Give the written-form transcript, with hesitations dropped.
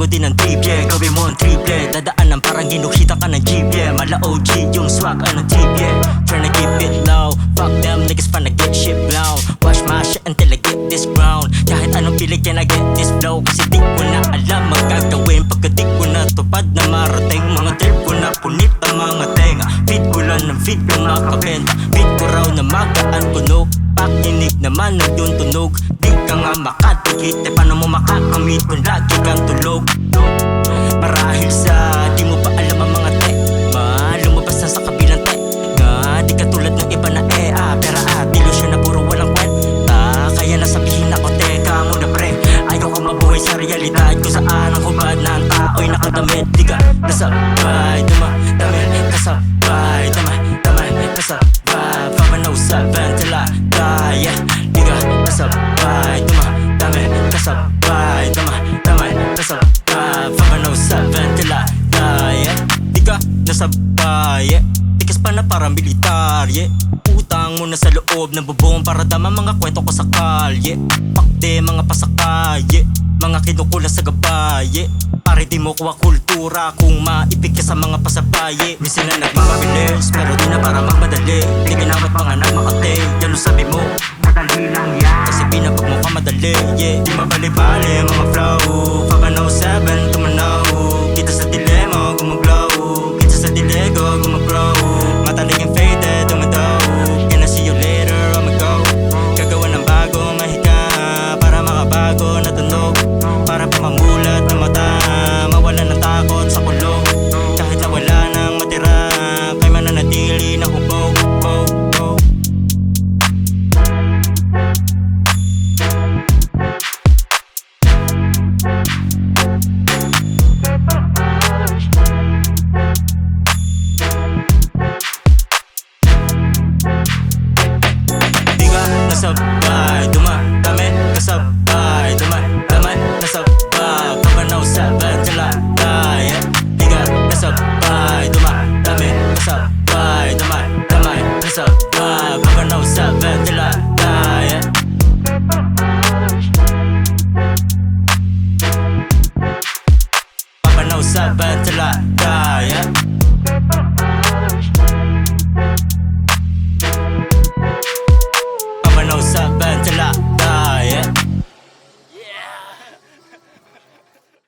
din ang trip, yeah. Gawin mo ang triple, dadaanan parang ginukita ka ng jeep, yeah. Mala OG, yung swag, anong tip, yeah. Tryna keep it low, fuck them niggas finna get shit blown. Watch my shit until I get this ground. Kahit anong pilit can I get this flow. Kasi di ko na alam magagawin pagka di ko na tupad na marating. Mga trip ko na punit ang mga tenga. Feed ko lang ng feed ko makabenta. Feed ko raw na magaan tunog. Pakinig naman ng yung tunog. Di ka nga makatugit, eh paano mo makakamit kung lagi kang tulog? Marahil sa di mo pa alam ang mga tema, lumabas na sa kabilang tenga. Di katulad ng iba na pera tilo siya na puro walang kwenta. Kaya nasabihin ako, teka muna pre, ayaw ko mabuhay sa realidad kung saan ang hubad na ang tao'y nakadamit. Di ka nasabay, dumadamit, kasabay, damay, kasabay, 507 till I die, yeah. Di ka nasabay, dumadamit, kasabay, damay, kasabay, 507 till I die, yeah. Di ka nasabay, yeah. Tikas pa na parang militar, yeah. Utang mo na sa loob ng bubong para dama mga kwento ko sa kalye. Pakde mga pasakay, yeah. Mga kinukulang sa gabay, yeah. Pare di mo kuha kultura kung maipig ka sa mga pasabaye. Minsan na nagmamabilis pero di na para magmadali. Di ginawat mga nagmakate, yan ang sabi mo madali lang yan, kasi pinapag mo ka madali, yeah. Di mabali-bali mga flow, 507 tumanaw. Kita sa dilema gumaglaw, kita sa dilego gumaglaw. Mata naging faded, dumadaw. Can I see you later, I'ma go. Gagawa ng bago, mahika para makabago na tunog. Para pa mamulat na mata, mawala ng takot sa kulog. Kahit na wala nang matira, kay mananatili na hubog. Nasabay, dumadami, kasabay, damay, nasabay, 507 till I die, yeah. Di ka nasabay, dumadami, kasabay, damay, nasabay, 507 till I die, yeah. 507 till